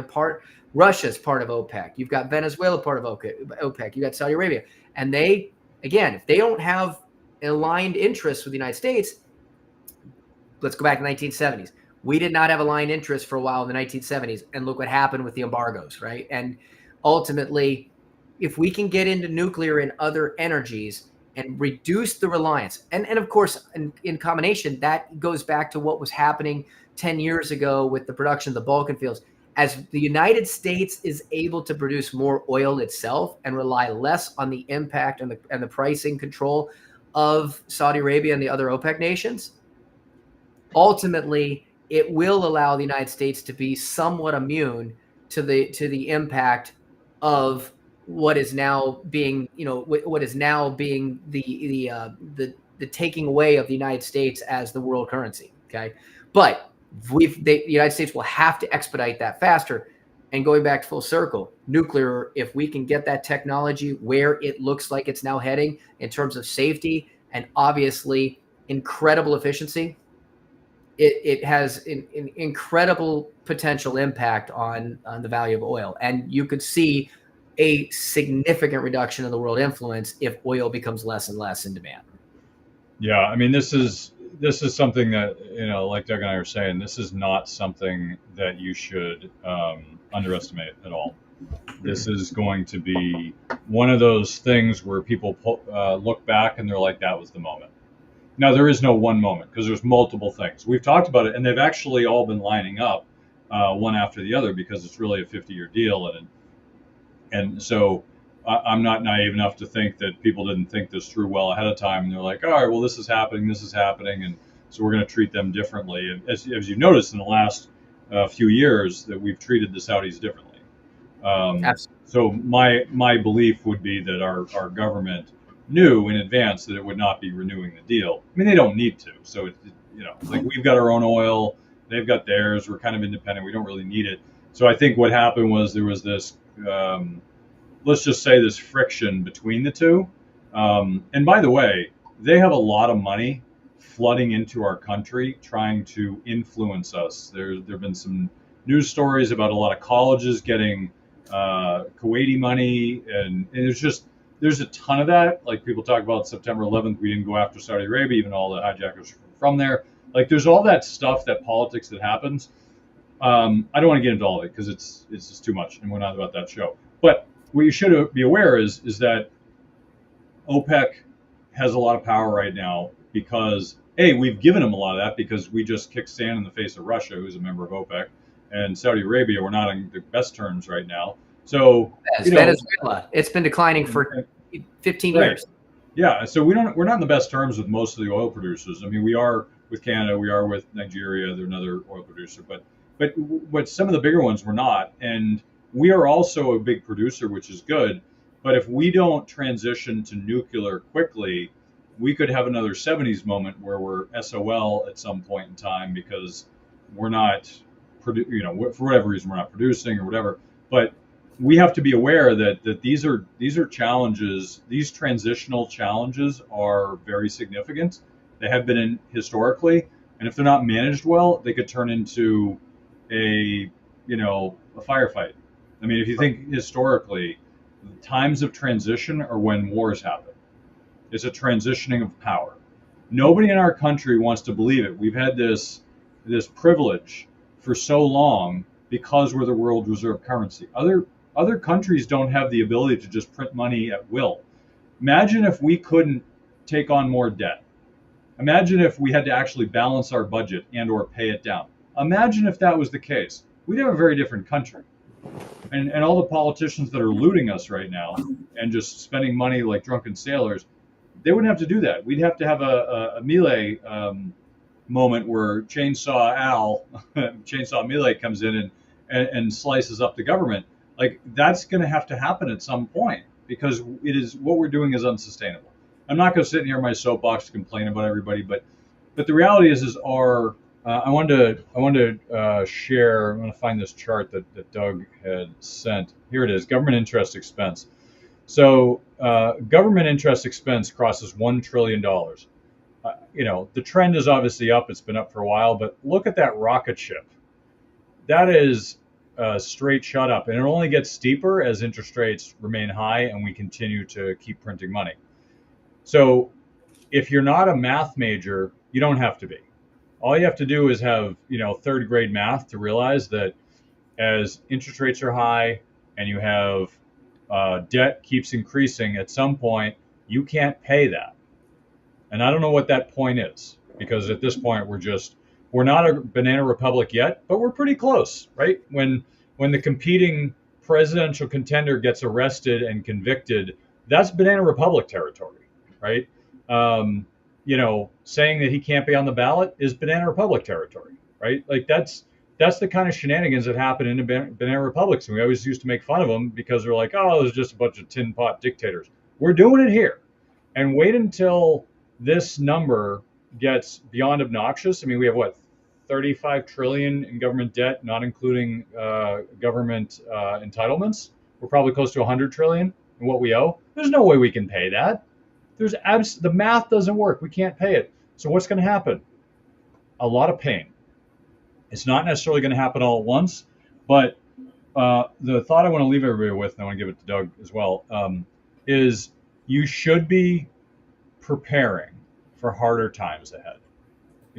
Russia's part of OPEC. You've got Venezuela part of OPEC. You got Saudi Arabia, and they, again, if they don't have aligned interests with the United States, let's go back to the 1970s. We did not have aligned interests for a while in the 1970s, and look what happened with the embargoes, right? And ultimately, if we can get into nuclear and other energies and reduce the reliance, and of course, in combination, that goes back to what was happening 10 years ago with the production of the Balkan fields. As the United States is able to produce more oil itself and rely less on the impact and the pricing control of Saudi Arabia and the other OPEC nations, ultimately, it will allow the United States to be somewhat immune to the impact of what is now being the taking away of the United States as the world currency. Okay, but the United States will have to expedite that faster. And going back to full circle, nuclear, if we can get that technology where it looks like it's now heading in terms of safety and obviously incredible efficiency, it has an incredible potential impact on the value of oil. And you could see a significant reduction in the world influence if oil becomes less and less in demand. Yeah, I mean, this is something that, like Doug and I are saying, this is not something that you should underestimate at all. This is going to be one of those things where people look back and they're like, that was the moment. Now, there is no one moment because there's multiple things. We've talked about it, and they've actually all been lining up one after the other because it's really a 50-year deal. And so I'm not naive enough to think that people didn't think this through well ahead of time. And they're like, all right, well, this is happening. And so we're going to treat them differently. And as you've noticed in the last few years that we've treated the Saudis differently. So my belief would be that our government knew in advance that it would not be renewing the deal. I mean, they don't need to. So like we've got our own oil, they've got theirs. We're kind of independent. We don't really need it. So I think what happened was there was this, let's just say, this friction between the two. And by the way, they have a lot of money flooding into our country trying to influence us. There have been some news stories about a lot of colleges getting Kuwaiti money, and there's a ton of that. Like people talk about September 11th, we didn't go after Saudi Arabia, even all the hijackers from there. Like there's all that stuff, that politics that happens. I don't want to get into all of it because it's just too much, and we're not about that show. But what you should be aware is that OPEC has a lot of power right now because we've given them a lot of that because we just kicked sand in the face of Russia, who's a member of OPEC, and Saudi Arabia. We're not on the best terms right now. So Venezuela, it's been declining for 15 years. Yeah, so we're not in the best terms with most of the oil producers. I mean, we are with Canada, we are with Nigeria. They're another oil producer, but some of the bigger ones we're not, and we are also a big producer, which is good. But if we don't transition to nuclear quickly, we could have another 70s moment where we're SOL at some point in time because we're not, for whatever reason, we're not producing or whatever. But we have to be aware that these are challenges. These transitional challenges are very significant. They have been historically, and if they're not managed well, they could turn into a firefight. I mean, if you think historically, times of transition are when wars happen. It's a transitioning of power. Nobody in our country wants to believe it. We've had this privilege for so long because we're the world reserve currency. Other countries don't have the ability to just print money at will. Imagine if we couldn't take on more debt. Imagine if we had to actually balance our budget and or pay it down. Imagine if that was the case. We'd have a very different country. And all the politicians that are looting us right now and just spending money like drunken sailors, they wouldn't have to do that. We'd have to have a Milei moment where Chainsaw Milei comes in and slices up the government. Like that's going to have to happen at some point because what we're doing is unsustainable. I'm not going to sit here in my soapbox to complain about everybody, but the reality is I wanted to share. I'm going to find this chart that Doug had sent. Here it is: government interest expense. So government interest expense crosses $1 trillion. The trend is obviously up. It's been up for a while, but look at that rocket ship. That is a straight shot up, and it only gets steeper as interest rates remain high and we continue to keep printing money. So if you're not a math major, you don't have to be. All you have to do is have, third grade math to realize that as interest rates are high and you have debt keeps increasing, at some point you can't pay that. And I don't know what that point is because at this point we're not a banana republic yet, but we're pretty close, right? When the competing presidential contender gets arrested and convicted, that's banana republic territory, right? Saying that he can't be on the ballot is banana republic territory, right? Like that's the kind of shenanigans that happen in banana republics, and we always used to make fun of them because they're like, oh, there's just a bunch of tin pot dictators. We're doing it here, and wait until this number gets beyond obnoxious. I mean, we have 35 trillion in government debt, not including government entitlements. We're probably close to 100 trillion in what we owe. There's no way we can pay that. The math doesn't work. We can't pay it. So what's going to happen? A lot of pain. It's not necessarily going to happen all at once, but the thought I want to leave everybody with, and I want to give it to Doug as well, is you should be preparing for harder times ahead.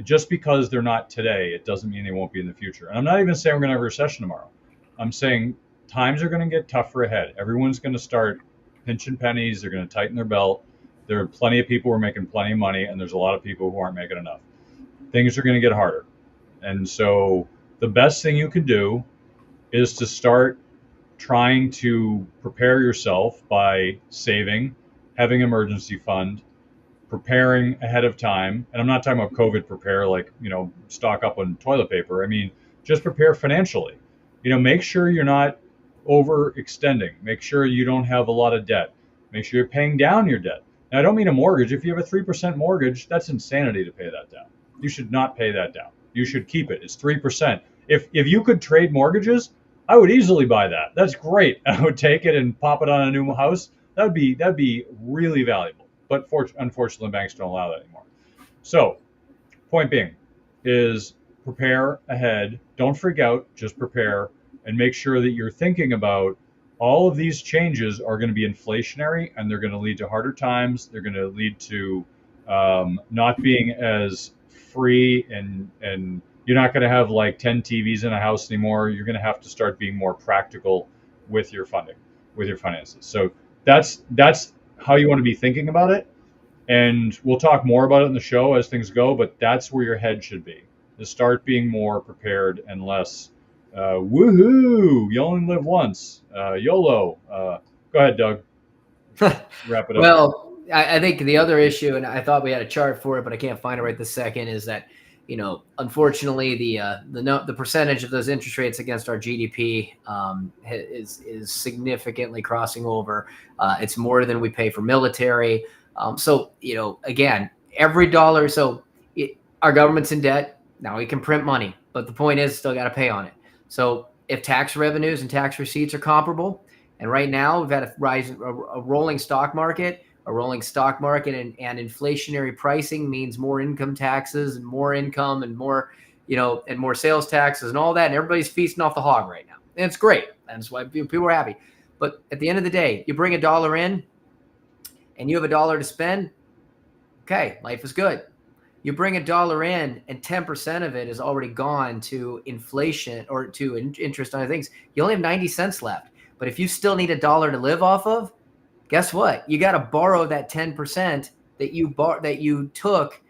Just because they're not today, it doesn't mean they won't be in the future. And I'm not even saying we're going to have a recession tomorrow. I'm saying times are going to get tougher ahead. Everyone's going to start pinching pennies. They're going to tighten their belt. There are plenty of people who are making plenty of money, and there's a lot of people who aren't making enough. Things are going to get harder. And so the best thing you can do is to start trying to prepare yourself by saving, having an emergency fund, preparing ahead of time. And I'm not talking about COVID prepare, like, stock up on toilet paper. I mean, just prepare financially. Make sure you're not overextending. Make sure you don't have a lot of debt. Make sure you're paying down your debt. Now, I don't mean a mortgage. If you have a 3% mortgage, that's insanity to pay that down. You should not pay that down. You should keep it. It's 3%. If you could trade mortgages, I would easily buy that. That's great. I would take it and pop it on a new house. That'd be really valuable. But unfortunately, banks don't allow that anymore. So, point being is prepare ahead. Don't freak out. Just prepare and make sure that you're thinking about all of these changes are going to be inflationary, and they're going to lead to harder times. They're going to lead to not being as free, and you're not going to have like 10 TVs in a house anymore. You're going to have to start being more practical with your funding, with your finances. So that's how you want to be thinking about it. And we'll talk more about it in the show as things go, but that's where your head should be, to start being more prepared and less woohoo, you only live once, YOLO. Go ahead, Doug. Wrap it up. Well, I think the other issue, and I thought we had a chart for it, but I can't find it right this second, is that, unfortunately, the percentage of those interest rates against our GDP is significantly crossing over. It's more than we pay for military. So, again, every dollar. So our government's in debt. Now we can print money, but the point is still got to pay on it. So if tax revenues and tax receipts are comparable, and right now we've had a rolling stock market, and inflationary pricing means more income taxes and more income and more, and more sales taxes and all that. And everybody's feasting off the hog right now. And it's great. That's why people are happy. But at the end of the day, you bring $1 in and you have $1 to spend. Okay, life is good. You bring $1 in and 10% of it is already gone to inflation or to interest on other things. You only have 90 cents left. But if you still need $1 to live off of, guess what? You got to borrow that 10% that you took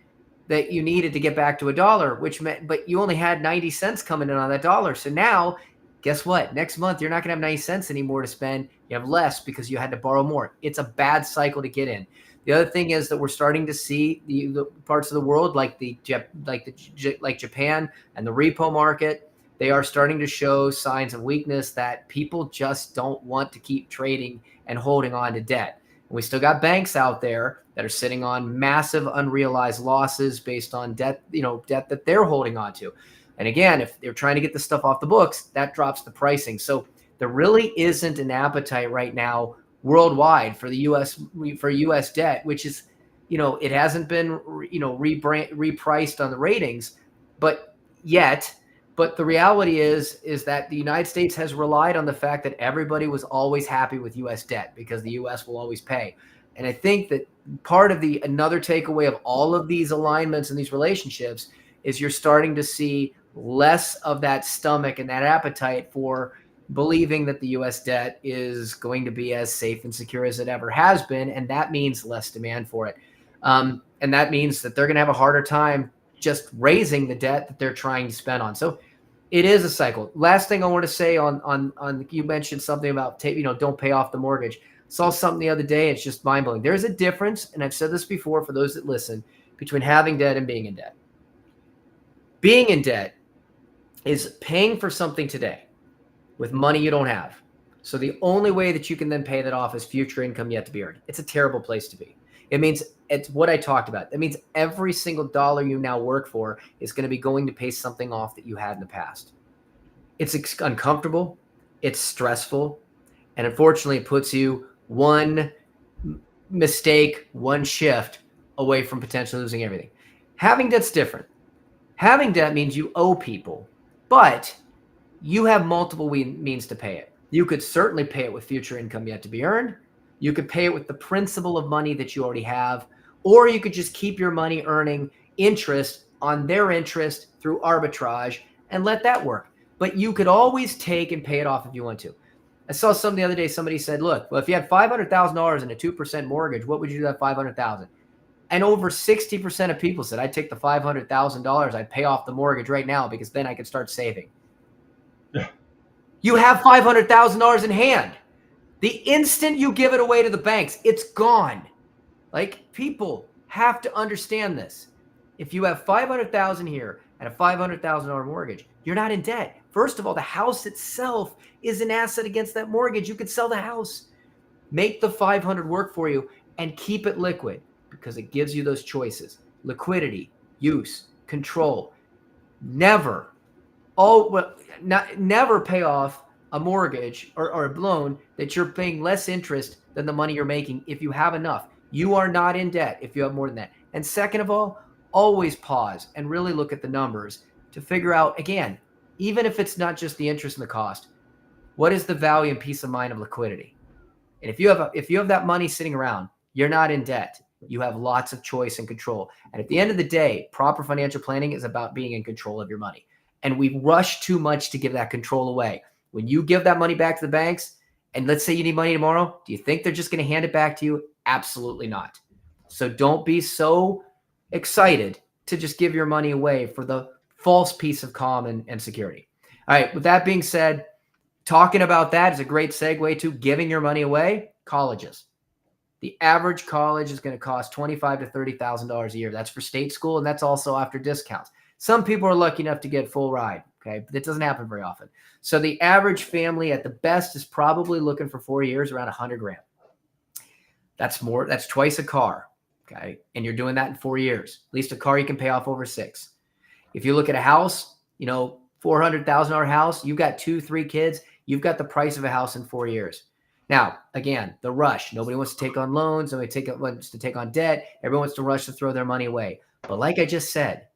that you needed to get back to $1, which meant, but you only had 90 cents coming in on that $1. So now, guess what? Next month, you're not going to have 90 cents anymore to spend. You have less because you had to borrow more. It's a bad cycle to get in. The other thing is that we're starting to see the parts of the world like Japan and the repo market. They are starting to show signs of weakness that people just don't want to keep trading and holding on to debt. And we still got banks out there that are sitting on massive unrealized losses based on debt that they're holding on to. And again, if they're trying to get the stuff off the books, that drops the pricing. So there really isn't an appetite right now worldwide for the U.S. debt, which is, it hasn't been, repriced on the ratings, but the reality is that the United States has relied on the fact that everybody was always happy with U.S. debt because the U.S. will always pay. And I think that part of another takeaway of all of these alignments and these relationships is you're starting to see less of that stomach and that appetite for believing that the U.S. debt is going to be as safe and secure as it ever has been. And that means less demand for it. And that means that they're going to have a harder time just raising the debt that they're trying to spend on. So it is a cycle. Last thing I want to say on you mentioned something about, don't pay off the mortgage. Saw something the other day. It's just mind blowing. There's a difference. And I've said this before for those that listen, between having debt and being in debt. Being in debt is paying for something today with money you don't have. So the only way that you can then pay that off is future income yet to be earned. It's a terrible place to be. It means it's what I talked about. It means every single dollar you now work for is going to be going to pay something off that you had in the past. It's uncomfortable. It's stressful. And unfortunately, it puts you one mistake, one shift away from potentially losing everything. Having debt's different. Having debt means you owe people, but you have multiple means to pay it. You could certainly pay it with future income yet to be earned. You could pay it with the principal of money that you already have, or you could just keep your money earning interest on their interest through arbitrage and let that work. But you could always take and pay it off if you want to. I saw something the other day. Somebody said, look, well, if you had $500,000 in a 2% mortgage, what would you do with that $500,000? And over 60% of people said, I'd take the $500,000. I'd pay off the mortgage right now because then I could start saving. Yeah. You have $500,000 in hand. The instant you give it away to the banks, it's gone. Like, people have to understand this. If you have $500,000 here and a $500,000 mortgage, you're not in debt. First of all, the house itself is an asset against that mortgage. You could sell the house, make the $500 work for you, and keep it liquid because it gives you those choices: liquidity, use, control. Never pay off a mortgage or a loan that you're paying less interest than the money you're making if you have enough. You are not in debt if you have more than that. And second of all, always pause and really look at the numbers to figure out, again, even if it's not just the interest and the cost, what is the value and peace of mind of liquidity? And if you have that money sitting around, you're not in debt. You have lots of choice and control. And at the end of the day, proper financial planning is about being in control of your money. And we rush too much to give that control away. When you give that money back to the banks, and let's say you need money tomorrow, do you think they're just going to hand it back to you? Absolutely not. So don't be so excited to just give your money away for the false peace of calm and security. All right. With that being said, talking about that is a great segue to giving your money away. Colleges. The average college is going to cost $25,000 to $30,000 a year. That's for state school, and that's also after discounts. Some people are lucky enough to get full ride. Okay, but that doesn't happen very often. So the average family at the best is probably looking for 4 years around $100,000. That's more. That's twice a car. Okay, and you're doing that in 4 years. At least a car you can pay off over 6. If you look at a house, $400,000 house, you've got 2-3 kids, you've got the price of a house in 4 years. Now, again, the rush. Nobody wants to take on loans. Nobody wants to take on debt. Everyone wants to rush to throw their money away. But like I just said,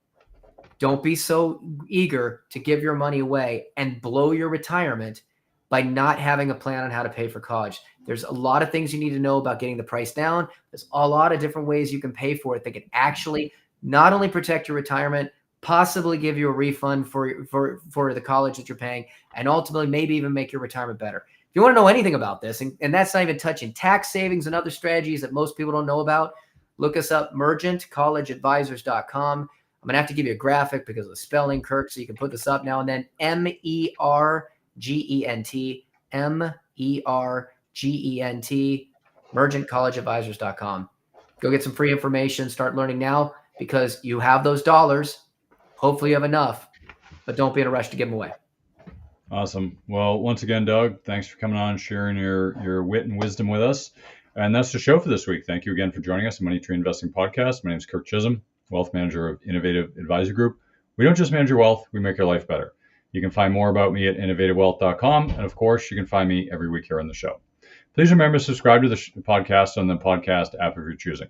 don't be so eager to give your money away and blow your retirement by not having a plan on how to pay for college. There's a lot of things you need to know about getting the price down. There's a lot of different ways you can pay for it that can actually not only protect your retirement, possibly give you a refund for the college that you're paying, and ultimately maybe even make your retirement better. If you want to know anything about this, and that's not even touching tax savings and other strategies that most people don't know about, look us up, mergentcollegeadvisors.com. I'm going to have to give you a graphic because of the spelling, Kirk, so you can put this up now and then. MERGENT, mergentcollegeadvisors.com. Go get some free information. Start learning now because you have those dollars. Hopefully you have enough, but don't be in a rush to give them away. Awesome. Well, once again, Doug, thanks for coming on and sharing your wit and wisdom with us. And that's the show for this week. Thank you again for joining us on Money Tree Investing Podcast. My name is Kirk Chisholm, Wealth Manager of Innovative Advisor Group. We don't just manage your wealth, we make your life better. You can find more about me at innovativewealth.com. And of course, you can find me every week here on the show. Please remember to subscribe to the podcast on the podcast app of your choosing.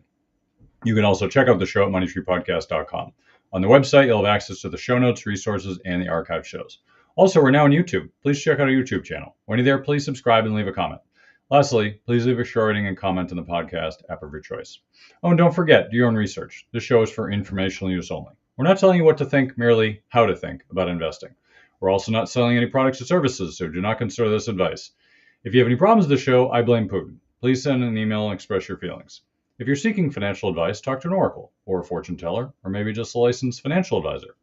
You can also check out the show at moneytreepodcast.com. On the website, you'll have access to the show notes, resources, and the archive shows. Also, we're now on YouTube. Please check out our YouTube channel. When you're there, please subscribe and leave a comment. Lastly, please leave a short rating and comment on the podcast app of your choice. Oh, and don't forget, do your own research. This show is for informational use only. We're not telling you what to think, merely how to think about investing. We're also not selling any products or services, so do not consider this advice. If you have any problems with the show, I blame Putin. Please send an email and express your feelings. If you're seeking financial advice, talk to an oracle or a fortune teller, or maybe just a licensed financial advisor.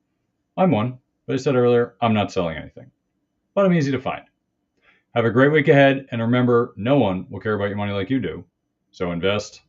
I'm one, but I said earlier, I'm not selling anything. But I'm easy to find. Have a great week ahead, and remember, no one will care about your money like you do. So invest